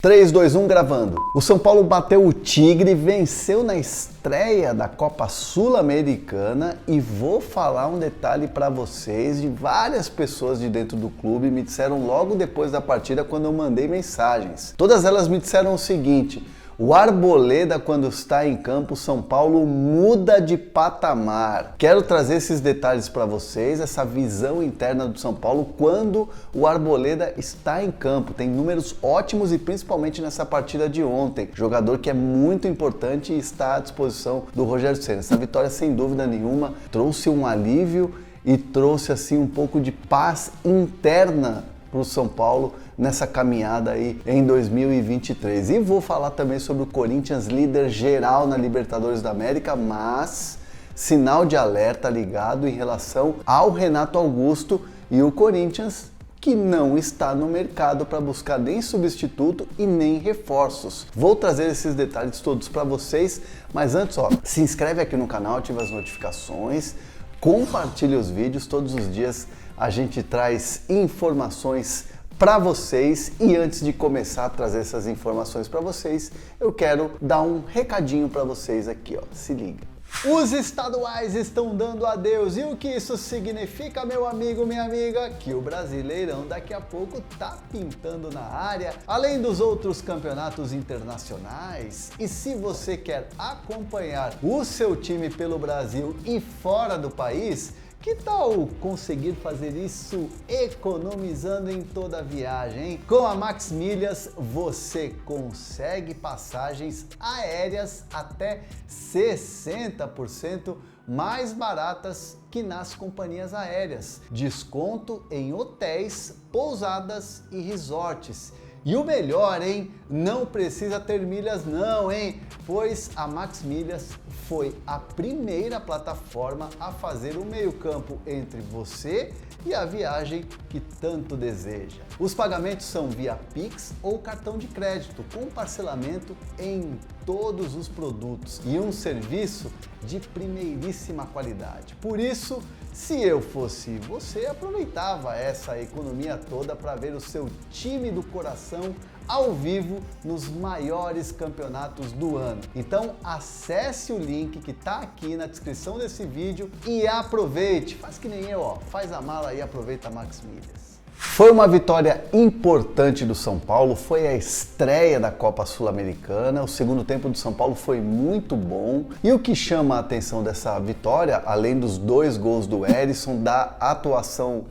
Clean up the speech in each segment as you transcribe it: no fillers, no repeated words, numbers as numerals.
3, 2, 1, gravando. O São Paulo bateu o Tigre, venceu na estreia da Copa Sul-Americana e vou falar um detalhe para vocês de várias pessoas de dentro do clube me disseram logo depois da partida quando eu mandei mensagens. Todas elas me disseram o seguinte: o Arboleda, quando está em campo, São Paulo muda de patamar. Quero trazer esses detalhes para vocês, essa visão interna do São Paulo quando o Arboleda está em campo. Tem números ótimos e principalmente nessa partida de ontem. Jogador que é muito importante e está à disposição do Rogério Ceni. Essa vitória, sem dúvida nenhuma, trouxe um alívio e trouxe assim um pouco de paz interna para o São Paulo nessa caminhada aí em 2023. E vou falar também sobre o Corinthians, líder geral na Libertadores da América, mas sinal de alerta ligado em relação ao Renato Augusto e o Corinthians, que não está no mercado para buscar nem substituto e nem reforços. Vou trazer esses detalhes todos para vocês, mas antes, se inscreve aqui no canal, ativa as notificações, compartilhe os vídeos. Todos os dias a gente traz informações para vocês, e antes de começar a trazer essas informações para vocês, eu quero dar um recadinho para vocês aqui, se liga. Os estaduais estão dando adeus, e o que isso significa, meu amigo, minha amiga? Que o Brasileirão daqui a pouco tá pintando na área, além dos outros campeonatos internacionais. E se você quer acompanhar o seu time pelo Brasil e fora do país, que tal conseguir fazer isso economizando em toda a viagem, hein? Com a Max Milhas você consegue passagens aéreas até 60% mais baratas que nas companhias aéreas. Desconto em hotéis, pousadas e resorts. E o melhor, hein? Não precisa ter milhas não, hein? Pois a Max Milhas foi a primeira plataforma a fazer o meio-campo entre você e a viagem que tanto deseja. Os pagamentos são via Pix ou cartão de crédito, com parcelamento em todos os produtos e um serviço de primeiríssima qualidade. Por isso, se eu fosse você, aproveitava essa economia toda para ver o seu time do coração ao vivo nos maiores campeonatos do ano. Então acesse o link que está aqui na descrição desse vídeo e aproveite. Faz que nem eu, faz a mala e aproveita a Max Milhas. Foi uma vitória importante do São Paulo, foi a estreia da Copa Sul-Americana, o segundo tempo do São Paulo foi muito bom. E o que chama a atenção dessa vitória, além dos 2 gols do Herisson, da atuação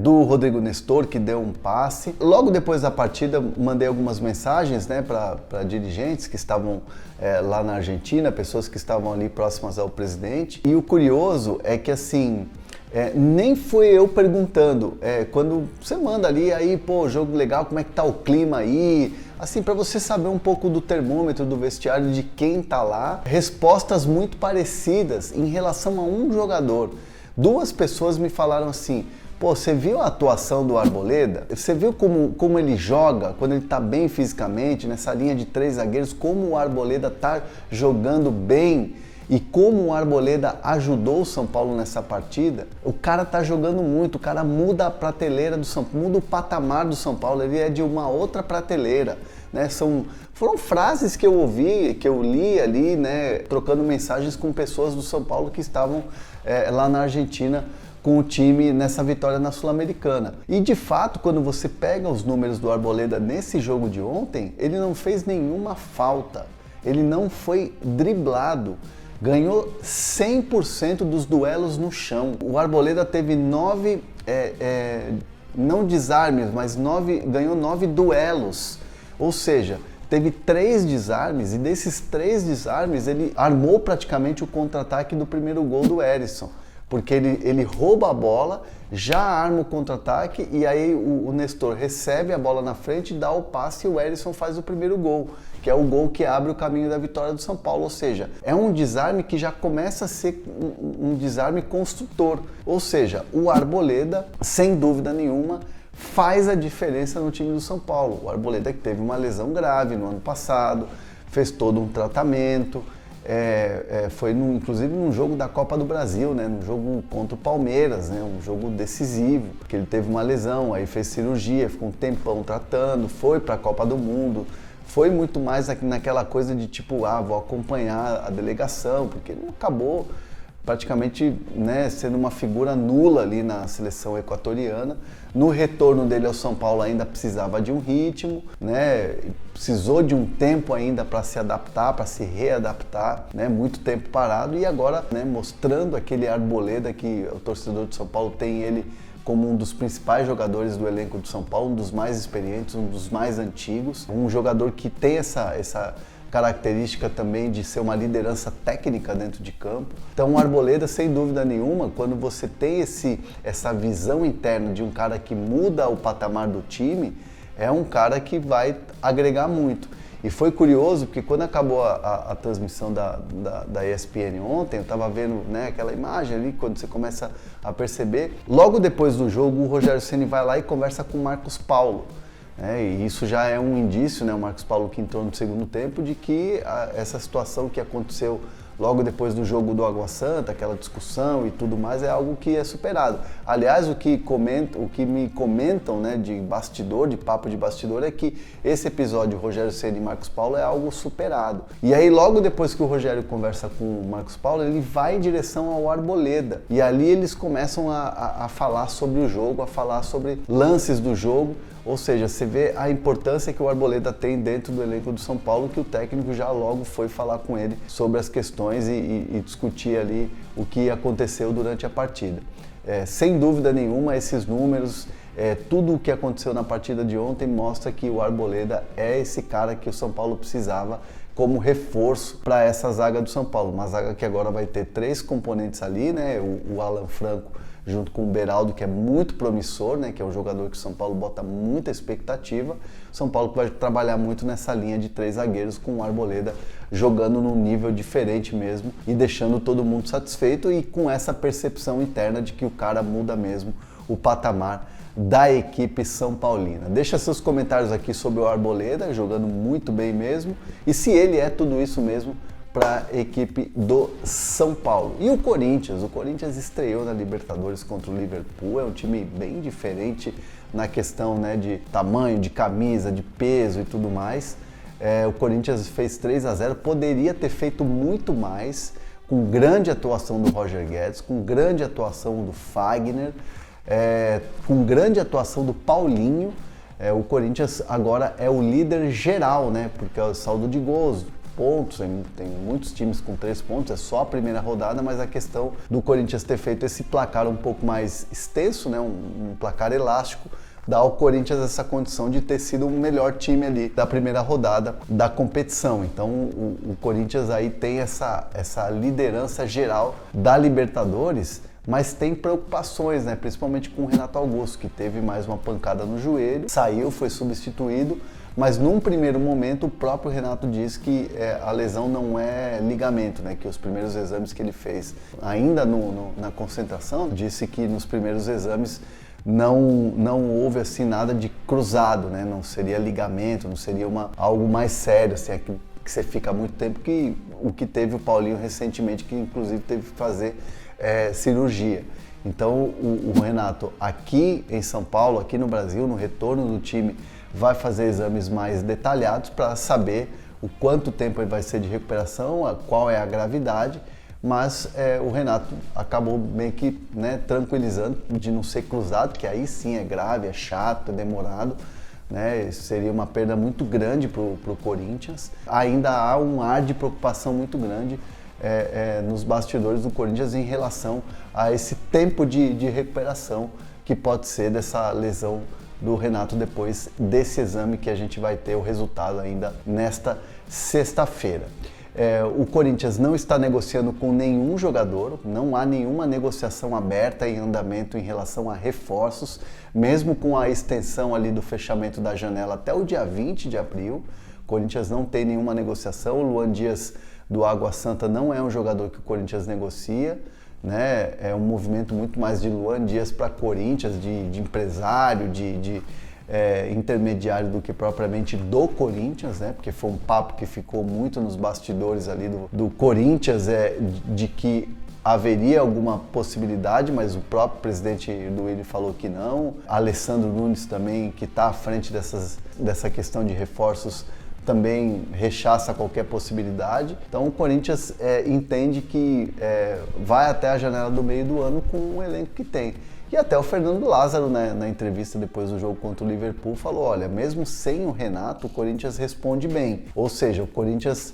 do Rodrigo Nestor, que deu um passe. Logo depois da partida, mandei algumas mensagens para dirigentes que estavam lá na Argentina, pessoas que estavam ali próximas ao presidente. E o curioso é que assim, nem foi eu perguntando, quando você manda ali, aí, pô, jogo legal, como é que tá o clima aí? Assim, para você saber um pouco do termômetro do vestiário, de quem tá lá. Respostas muito parecidas em relação a um jogador. 2 pessoas me falaram assim: pô, você viu a atuação do Arboleda? Você viu como ele joga, quando ele tá bem fisicamente, nessa linha de 3 zagueiros, como o Arboleda tá jogando bem e como o Arboleda ajudou o São Paulo nessa partida? O cara tá jogando muito, o cara muda a prateleira do São Paulo, muda o patamar do São Paulo, ele é de uma outra prateleira, né? Foram frases que eu ouvi, que eu li ali, né, trocando mensagens com pessoas do São Paulo que estavam lá na Argentina com o time nessa vitória na Sul-Americana. E de fato, quando você pega os números do Arboleda nesse jogo de ontem, ele não fez nenhuma falta, ele não foi driblado, ganhou 100% dos duelos no chão. O Arboleda teve 9, não desarmes, mas ganhou 9 duelos, ou seja, teve 3 desarmes, e desses 3 desarmes ele armou praticamente o contra-ataque do primeiro gol do Herisson. Porque ele rouba a bola, já arma o contra-ataque, e aí o Nestor recebe a bola na frente, dá o passe e o Herisson faz o primeiro gol, que é o gol que abre o caminho da vitória do São Paulo. Ou seja, é um desarme que já começa a ser um desarme construtor. Ou seja, o Arboleda, sem dúvida nenhuma, faz a diferença no time do São Paulo. O Arboleda, que teve uma lesão grave no ano passado, fez todo um tratamento, foi inclusive num jogo da Copa do Brasil, né? Num jogo contra o Palmeiras, né? Um jogo decisivo, porque ele teve uma lesão, aí fez cirurgia, ficou um tempão tratando, foi para a Copa do Mundo. Foi muito mais naquela coisa de tipo, vou acompanhar a delegação, porque ele acabou praticamente, né, sendo uma figura nula ali na seleção equatoriana. No retorno dele ao São Paulo ainda precisava de um ritmo, né, precisou de um tempo ainda para se adaptar, para se readaptar, né, muito tempo parado, e agora, né, mostrando aquele Arboleda que o torcedor de São Paulo tem ele como um dos principais jogadores do elenco do São Paulo, um dos mais experientes, um dos mais antigos, um jogador que tem essa característica também de ser uma liderança técnica dentro de campo. Então o Arboleda, sem dúvida nenhuma, quando você tem essa visão interna de um cara que muda o patamar do time, é um cara que vai agregar muito. E foi curioso porque quando acabou a transmissão da ESPN ontem, eu estava vendo, né, aquela imagem ali, quando você começa a perceber, logo depois do jogo o Rogério Ceni vai lá e conversa com o Marcos Paulo. E isso já é um indício, né, o Marcos Paulo que entrou no segundo tempo, de que essa situação que aconteceu logo depois do jogo do Água Santa, aquela discussão e tudo mais, é algo que é superado. Aliás, o que me comentam, né, de bastidor, de papo de bastidor, é que esse episódio, Rogério Ceni e Marcos Paulo, é algo superado. E aí, logo depois que o Rogério conversa com o Marcos Paulo, ele vai em direção ao Arboleda. E ali eles começam a falar sobre o jogo, a falar sobre lances do jogo. Ou seja, você vê a importância que o Arboleda tem dentro do elenco do São Paulo, que o técnico já logo foi falar com ele sobre as questões e discutir ali o que aconteceu durante a partida. Sem dúvida nenhuma, esses números, tudo o que aconteceu na partida de ontem mostra que o Arboleda é esse cara que o São Paulo precisava como reforço para essa zaga do São Paulo. Uma zaga que agora vai ter 3 componentes ali, né? O Alan Franco junto com o Beraldo, que é muito promissor, né, que é um jogador que o São Paulo bota muita expectativa. O São Paulo vai trabalhar muito nessa linha de 3 zagueiros, com o Arboleda jogando num nível diferente mesmo e deixando todo mundo satisfeito, e com essa percepção interna de que o cara muda mesmo o patamar da equipe São Paulina. Deixa seus comentários aqui sobre o Arboleda, jogando muito bem mesmo, e se ele é tudo isso mesmo para a equipe do São Paulo. E o Corinthians estreou na Libertadores contra o Liverpool, é um time bem diferente na questão, né, de tamanho, de camisa, de peso e tudo mais. O Corinthians fez 3-0, poderia ter feito muito mais, com grande atuação do Roger Guedes, com grande atuação do Fagner, com grande atuação do Paulinho. O Corinthians agora é o líder geral, né, porque é o saldo de gols, pontos, tem muitos times com 3 pontos, é só a primeira rodada, mas a questão do Corinthians ter feito esse placar um pouco mais extenso, né, um placar elástico, dá ao Corinthians essa condição de ter sido o melhor time ali da primeira rodada da competição. Então o Corinthians aí tem essa liderança geral da Libertadores, mas tem preocupações, né, principalmente com o Renato Augusto, que teve mais uma pancada no joelho, saiu, foi substituído. Mas num primeiro momento o próprio Renato disse que a lesão não é ligamento, né? Que os primeiros exames que ele fez, ainda na concentração, disse que nos primeiros exames não houve assim nada de cruzado, né? Não seria ligamento, não seria algo mais sério, assim, que você fica muito tempo, que o que teve o Paulinho recentemente, que inclusive teve que fazer cirurgia. Então o Renato aqui em São Paulo, aqui no Brasil, no retorno do time, vai fazer exames mais detalhados para saber o quanto tempo ele vai ser de recuperação, qual é a gravidade, mas o Renato acabou meio que, né, tranquilizando de não ser cruzado, que aí sim é grave, é chato, é demorado, né, seria uma perda muito grande para o Corinthians. Ainda há um ar de preocupação muito grande nos bastidores do Corinthians em relação a esse tempo de recuperação que pode ser dessa lesão do Renato depois desse exame, que a gente vai ter o resultado ainda nesta sexta-feira. O Corinthians não está negociando com nenhum jogador, não há nenhuma negociação aberta em andamento em relação a reforços, mesmo com a extensão ali do fechamento da janela até o dia 20 de abril. O Corinthians não tem nenhuma negociação, o Luan Dias do Água Santa não é um jogador que o Corinthians negocia, né? É um movimento muito mais de Luan Dias para Corinthians, de empresário, de intermediário do que propriamente do Corinthians, né? Porque foi um papo que ficou muito nos bastidores ali do Corinthians, de que haveria alguma possibilidade, mas o próprio presidente do Willi falou que não. Alessandro Nunes também, que está à frente dessa questão de reforços, também rechaça qualquer possibilidade. Então o Corinthians entende que vai até a janela do meio do ano com o elenco que tem. E até o Fernando Lázaro, né, na entrevista depois do jogo contra o Liverpool, falou, olha, mesmo sem o Renato, o Corinthians responde bem. Ou seja, o Corinthians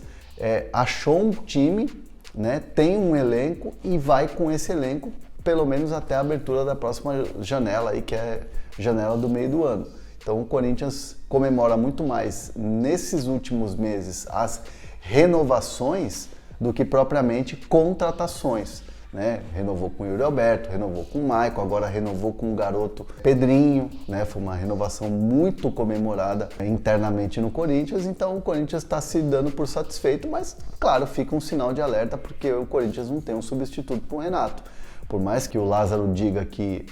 achou um time, né, tem um elenco e vai com esse elenco pelo menos até a abertura da próxima janela, aí, que é a janela do meio do ano. Então o Corinthians comemora muito mais nesses últimos meses as renovações do que propriamente contratações. Né? Renovou com o Yuri Alberto, renovou com o Maicon, agora renovou com o garoto Pedrinho, né? Foi uma renovação muito comemorada internamente no Corinthians, então o Corinthians está se dando por satisfeito, mas claro, fica um sinal de alerta porque o Corinthians não tem um substituto para o Renato. Por mais que o Lázaro diga que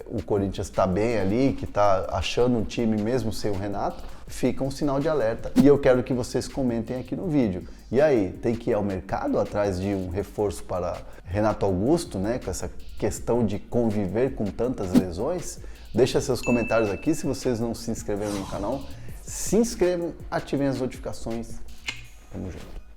o Corinthians está bem ali, que está achando um time mesmo sem o Renato, fica um sinal de alerta. E eu quero que vocês comentem aqui no vídeo. E aí, tem que ir ao mercado atrás de um reforço para Renato Augusto, né? Com essa questão de conviver com tantas lesões? Deixa seus comentários aqui. Se vocês não se inscreveram no canal, se inscrevam, ativem as notificações. Tamo junto.